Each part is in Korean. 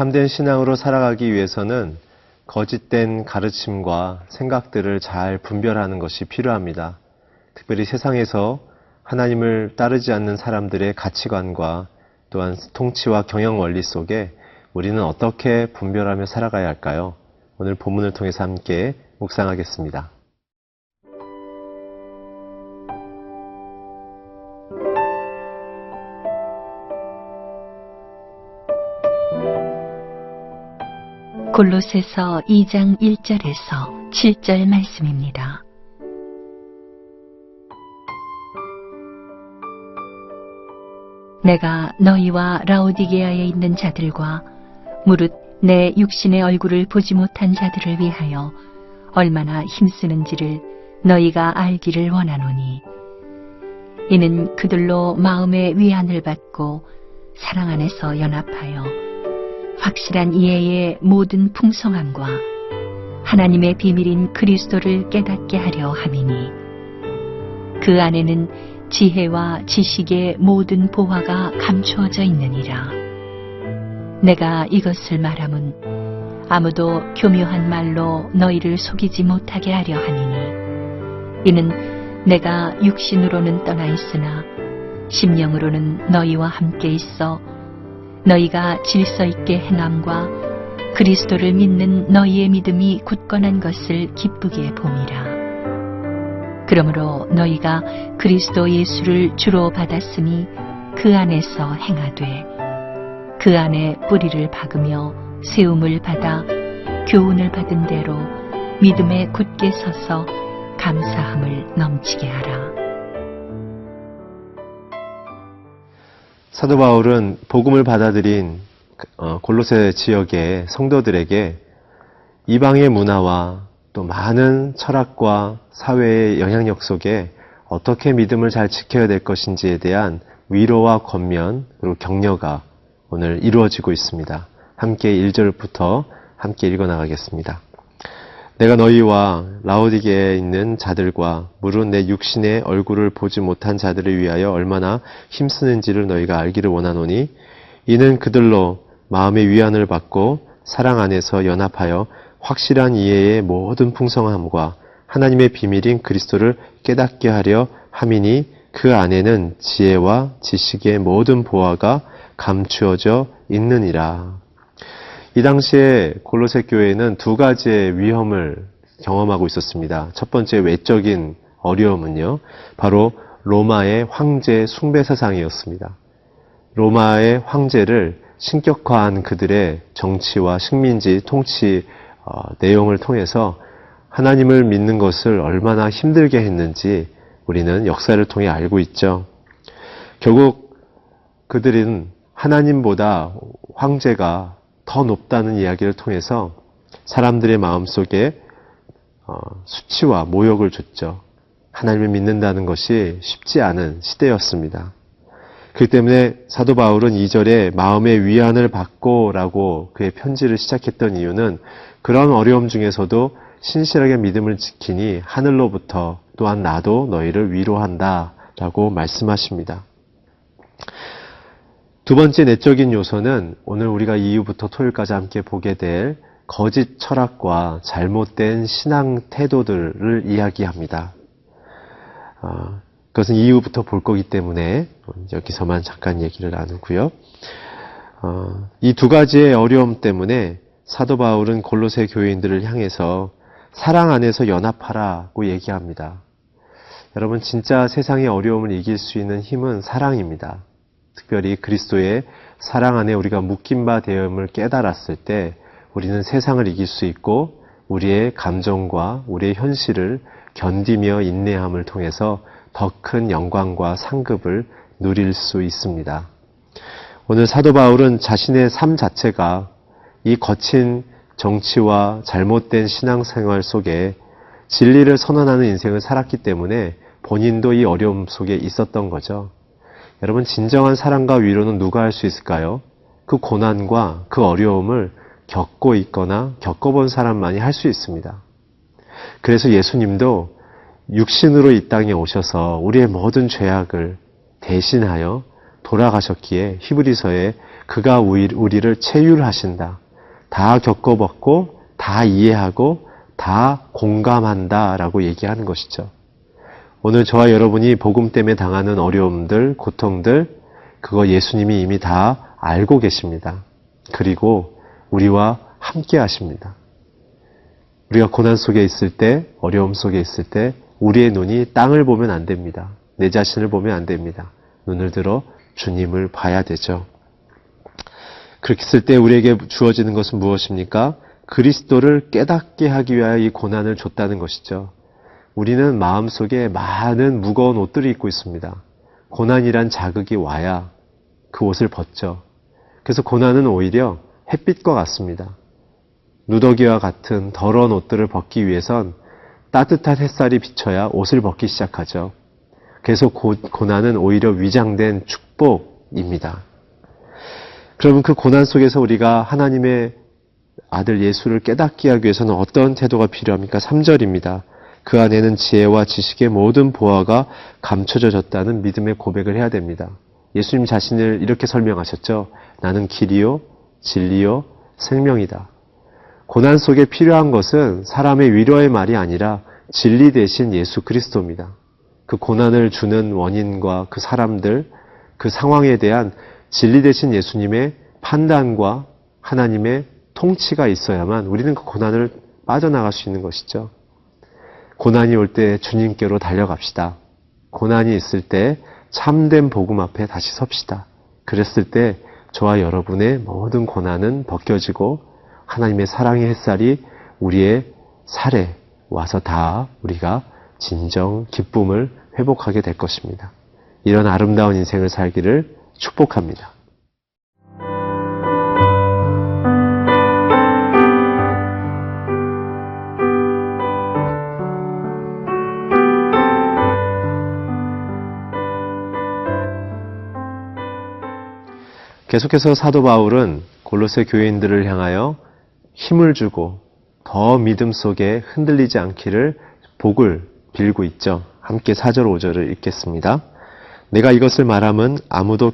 참된 신앙으로 살아가기 위해서는 거짓된 가르침과 생각들을 잘 분별하는 것이 필요합니다. 특별히 세상에서 하나님을 따르지 않는 사람들의 가치관과 또한 통치와 경영 원리 속에 우리는 어떻게 분별하며 살아가야 할까요? 오늘 본문을 통해서 함께 묵상하겠습니다. 골로새서 2장 1절에서 7절 말씀입니다. 내가 너희와 라오디게아에 있는 자들과 무릇 내 육신의 얼굴을 보지 못한 자들을 위하여 얼마나 힘쓰는지를 너희가 알기를 원하노니, 이는 그들로 마음의 위안을 받고 사랑 안에서 연합하여 확실한 이해의 모든 풍성함과 하나님의 비밀인 그리스도를 깨닫게 하려 함이니, 그 안에는 지혜와 지식의 모든 보화가 감추어져 있느니라. 내가 이것을 말함은 아무도 교묘한 말로 너희를 속이지 못하게 하려 하니니, 이는 내가 육신으로는 떠나 있으나 심령으로는 너희와 함께 있어 너희가 질서 있게 행함과 그리스도를 믿는 너희의 믿음이 굳건한 것을 기쁘게 봄이라. 그러므로 너희가 그리스도 예수를 주로 받았으니 그 안에서 행하되 그 안에 뿌리를 박으며 세움을 받아 교훈을 받은 대로 믿음에 굳게 서서 감사함을 넘치게 하라. 사도 바울은 복음을 받아들인 골로새 지역의 성도들에게 이방의 문화와 또 많은 철학과 사회의 영향력 속에 어떻게 믿음을 잘 지켜야 될 것인지에 대한 위로와 권면 그리고 격려가 오늘 이루어지고 있습니다. 함께 1절부터 함께 읽어나가겠습니다. 내가 너희와 라오디게에 있는 자들과 무릇 내 육신의 얼굴을 보지 못한 자들을 위하여 얼마나 힘쓰는지를 너희가 알기를 원하노니, 이는 그들로 마음의 위안을 받고 사랑 안에서 연합하여 확실한 이해의 모든 풍성함과 하나님의 비밀인 그리스도를 깨닫게 하려 함이니, 그 안에는 지혜와 지식의 모든 보화가 감추어져 있느니라. 이 당시에 골로새 교회는 두 가지의 위험을 경험하고 있었습니다. 첫 번째 외적인 어려움은요, 바로 로마의 황제 숭배 사상이었습니다. 로마의 황제를 신격화한 그들의 정치와 식민지 통치 내용을 통해서 하나님을 믿는 것을 얼마나 힘들게 했는지 우리는 역사를 통해 알고 있죠. 결국 그들은 하나님보다 황제가 더 높다는 이야기를 통해서 사람들의 마음속에 수치와 모욕을 줬죠. 하나님을 믿는다는 것이 쉽지 않은 시대였습니다. 그렇기 때문에 사도 바울은 2절에 마음의 위안을 받고 라고 그의 편지를 시작했던 이유는 그런 어려움 중에서도 신실하게 믿음을 지키니 하늘로부터 또한 나도 너희를 위로한다 라고 말씀하십니다. 두 번째 내적인 요소는 오늘 우리가 2부부터 토요일까지 함께 보게 될 거짓 철학과 잘못된 신앙 태도들을 이야기합니다. 그것은 2부부터 볼 거기 때문에 여기서만 잠깐 얘기를 나누고요. 이 두 가지의 어려움 때문에 사도 바울은 골로새 교회인들을 향해서 사랑 안에서 연합하라고 얘기합니다. 여러분, 진짜 세상의 어려움을 이길 수 있는 힘은 사랑입니다. 특별히 그리스도의 사랑 안에 우리가 묶인 바 되음을 깨달았을 때 우리는 세상을 이길 수 있고 우리의 감정과 우리의 현실을 견디며 인내함을 통해서 더 큰 영광과 상급을 누릴 수 있습니다. 오늘 사도 바울은 자신의 삶 자체가 이 거친 정치와 잘못된 신앙생활 속에 진리를 선언하는 인생을 살았기 때문에 본인도 이 어려움 속에 있었던 거죠. 여러분, 진정한 사랑과 위로는 누가 할 수 있을까요? 그 고난과 그 어려움을 겪고 있거나 겪어본 사람만이 할 수 있습니다. 그래서 예수님도 육신으로 이 땅에 오셔서 우리의 모든 죄악을 대신하여 돌아가셨기에 히브리서에 그가 우리를 체휼하신다. 다 겪어봤고 다 이해하고 다 공감한다 라고 얘기하는 것이죠. 오늘 저와 여러분이 복음 때문에 당하는 어려움들, 고통들, 그거 예수님이 이미 다 알고 계십니다. 그리고 우리와 함께 하십니다. 우리가 고난 속에 있을 때, 어려움 속에 있을 때 우리의 눈이 땅을 보면 안 됩니다. 내 자신을 보면 안 됩니다. 눈을 들어 주님을 봐야 되죠. 그렇게 했을 때 우리에게 주어지는 것은 무엇입니까? 그리스도를 깨닫게 하기 위하여 이 고난을 줬다는 것이죠. 우리는 마음속에 많은 무거운 옷들을 입고 있습니다. 고난이란 자극이 와야 그 옷을 벗죠. 그래서 고난은 오히려 햇빛과 같습니다. 누더기와 같은 더러운 옷들을 벗기 위해선 따뜻한 햇살이 비쳐야 옷을 벗기 시작하죠. 그래서 고난은 오히려 위장된 축복입니다. 그러면 그 고난 속에서 우리가 하나님의 아들 예수를 깨닫게 하기 위해서는 어떤 태도가 필요합니까? 3절입니다. 그 안에는 지혜와 지식의 모든 보화가 감춰졌다는 믿음의 고백을 해야 됩니다. 예수님 자신을 이렇게 설명하셨죠. 나는 길이요, 진리요, 생명이다. 고난 속에 필요한 것은 사람의 위로의 말이 아니라 진리 대신 예수 그리스도입니다. 그 고난을 주는 원인과 그 사람들, 그 상황에 대한 진리 대신 예수님의 판단과 하나님의 통치가 있어야만 우리는 그 고난을 빠져나갈 수 있는 것이죠. 고난이 올 때 주님께로 달려갑시다. 고난이 있을 때 참된 복음 앞에 다시 섭시다. 그랬을 때 저와 여러분의 모든 고난은 벗겨지고 하나님의 사랑의 햇살이 우리의 살에 와서 다 우리가 진정 기쁨을 회복하게 될 것입니다. 이런 아름다운 인생을 살기를 축복합니다. 계속해서 사도 바울은 골로새 교인들을 향하여 힘을 주고 더 믿음 속에 흔들리지 않기를 복을 빌고 있죠. 함께 4절 5절을 읽겠습니다. 내가 이것을 말함은 아무도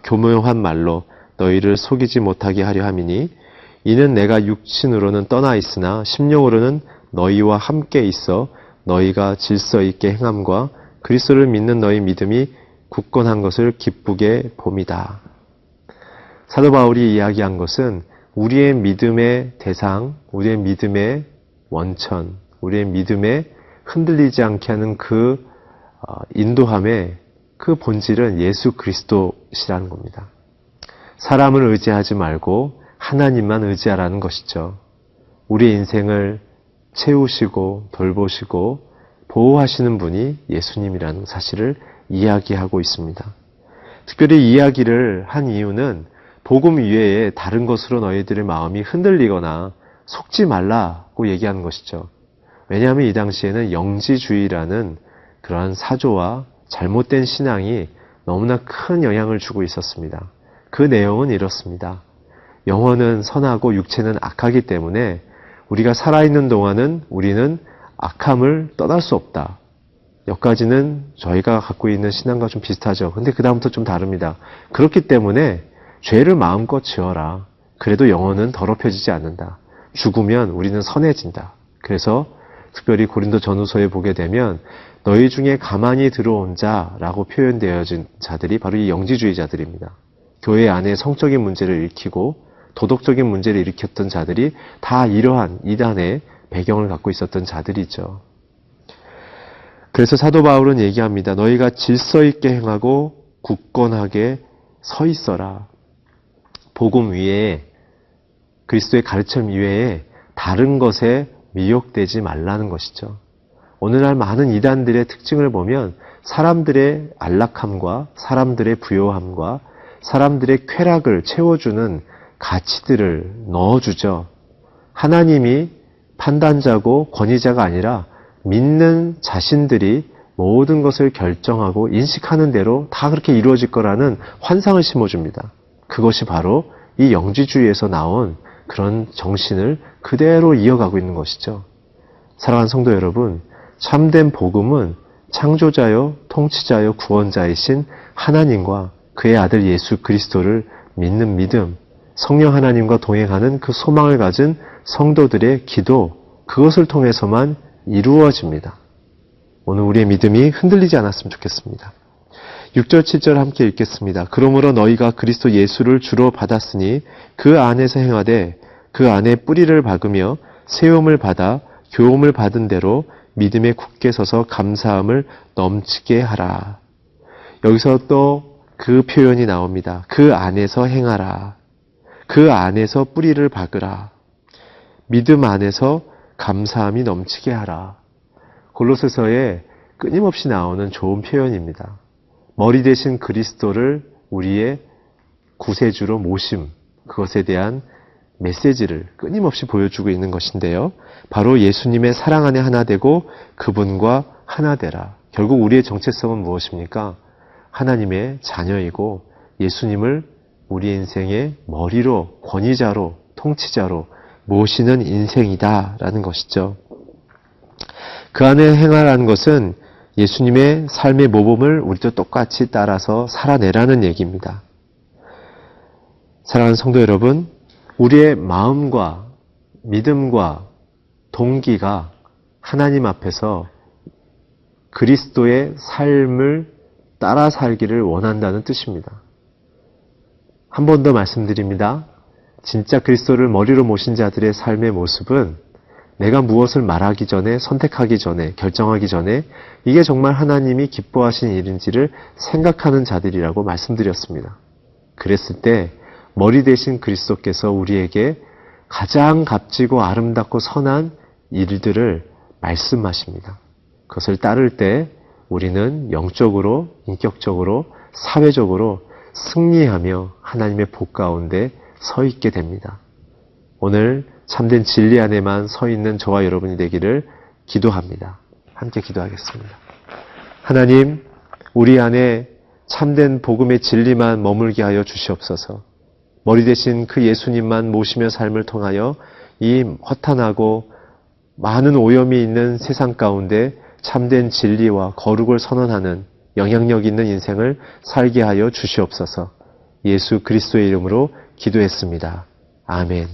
교묘한 말로 너희를 속이지 못하게 하려 함이니 이는 내가 육신으로는 떠나 있으나 심령으로는 너희와 함께 있어 너희가 질서 있게 행함과 그리스도를 믿는 너희 믿음이 굳건한 것을 기쁘게 봄이다. 사도 바울이 이야기한 것은 우리의 믿음의 대상, 우리의 믿음의 원천, 우리의 믿음에 흔들리지 않게 하는 그 인도함의 그 본질은 예수 그리스도시라는 겁니다. 사람을 의지하지 말고 하나님만 의지하라는 것이죠. 우리의 인생을 채우시고 돌보시고 보호하시는 분이 예수님이라는 사실을 이야기하고 있습니다. 특별히 이 이야기를 한 이유는 복음 이외에 다른 것으로 너희들의 마음이 흔들리거나 속지 말라고 얘기하는 것이죠. 왜냐하면 이 당시에는 영지주의라는 그러한 사조와 잘못된 신앙이 너무나 큰 영향을 주고 있었습니다. 그 내용은 이렇습니다. 영혼은 선하고 육체는 악하기 때문에 우리가 살아있는 동안은 우리는 악함을 떠날 수 없다. 여기까지는 저희가 갖고 있는 신앙과 좀 비슷하죠. 근데 그 다음부터 좀 다릅니다. 그렇기 때문에 죄를 마음껏 지어라. 그래도 영혼은 더럽혀지지 않는다. 죽으면 우리는 선해진다. 그래서 특별히 고린도 전후서에 보게 되면 너희 중에 가만히 들어온 자라고 표현되어진 자들이 바로 이 영지주의자들입니다. 교회 안에 성적인 문제를 일으키고 도덕적인 문제를 일으켰던 자들이 다 이러한 이단의 배경을 갖고 있었던 자들이죠. 그래서 사도 바울은 얘기합니다. 너희가 질서 있게 행하고 굳건하게 서 있어라. 복음 위에 그리스도의 가르침 이외에 다른 것에 미혹되지 말라는 것이죠. 오늘날 많은 이단들의 특징을 보면 사람들의 안락함과 사람들의 부요함과 사람들의 쾌락을 채워주는 가치들을 넣어주죠. 하나님이 판단자고 권위자가 아니라 믿는 자신들이 모든 것을 결정하고 인식하는 대로 다 그렇게 이루어질 거라는 환상을 심어줍니다. 그것이 바로 이 영지주의에서 나온 그런 정신을 그대로 이어가고 있는 것이죠. 사랑하는 성도 여러분, 참된 복음은 창조자요, 통치자요, 구원자이신 하나님과 그의 아들 예수 그리스도를 믿는 믿음, 성령 하나님과 동행하는 그 소망을 가진 성도들의 기도, 그것을 통해서만 이루어집니다. 오늘 우리의 믿음이 흔들리지 않았으면 좋겠습니다. 6절, 7절 함께 읽겠습니다. 그러므로 너희가 그리스도 예수를 주로 받았으니 그 안에서 행하되 그 안에 뿌리를 박으며 세움을 받아 교훈을 받은 대로 믿음에 굳게 서서 감사함을 넘치게 하라. 여기서 또 그 표현이 나옵니다. 그 안에서 행하라. 그 안에서 뿌리를 박으라. 믿음 안에서 감사함이 넘치게 하라. 골로새서에 끊임없이 나오는 좋은 표현입니다. 머리 대신 그리스도를 우리의 구세주로 모심, 그것에 대한 메시지를 끊임없이 보여주고 있는 것인데요. 바로 예수님의 사랑 안에 하나 되고 그분과 하나 되라. 결국 우리의 정체성은 무엇입니까? 하나님의 자녀이고 예수님을 우리 인생의 머리로, 권위자로, 통치자로 모시는 인생이다라는 것이죠. 그 안에 행하라는 것은 예수님의 삶의 모범을 우리도 똑같이 따라서 살아내라는 얘기입니다. 사랑하는 성도 여러분, 우리의 마음과 믿음과 동기가 하나님 앞에서 그리스도의 삶을 따라 살기를 원한다는 뜻입니다. 한 번 더 말씀드립니다. 진짜 그리스도를 머리로 모신 자들의 삶의 모습은 내가 무엇을 말하기 전에, 선택하기 전에, 결정하기 전에 이게 정말 하나님이 기뻐하신 일인지를 생각하는 자들이라고 말씀드렸습니다. 그랬을 때 머리 대신 그리스도께서 우리에게 가장 값지고 아름답고 선한 일들을 말씀하십니다. 그것을 따를 때 우리는 영적으로, 인격적으로, 사회적으로 승리하며 하나님의 복 가운데 서 있게 됩니다. 오늘 참된 진리 안에만 서 있는 저와 여러분이 되기를 기도합니다. 함께 기도하겠습니다. 하나님, 우리 안에 참된 복음의 진리만 머물게 하여 주시옵소서. 머리 대신 그 예수님만 모시며 삶을 통하여 이 허탄하고 많은 오염이 있는 세상 가운데 참된 진리와 거룩을 선언하는 영향력 있는 인생을 살게 하여 주시옵소서. 예수 그리스도의 이름으로 기도했습니다. 아멘.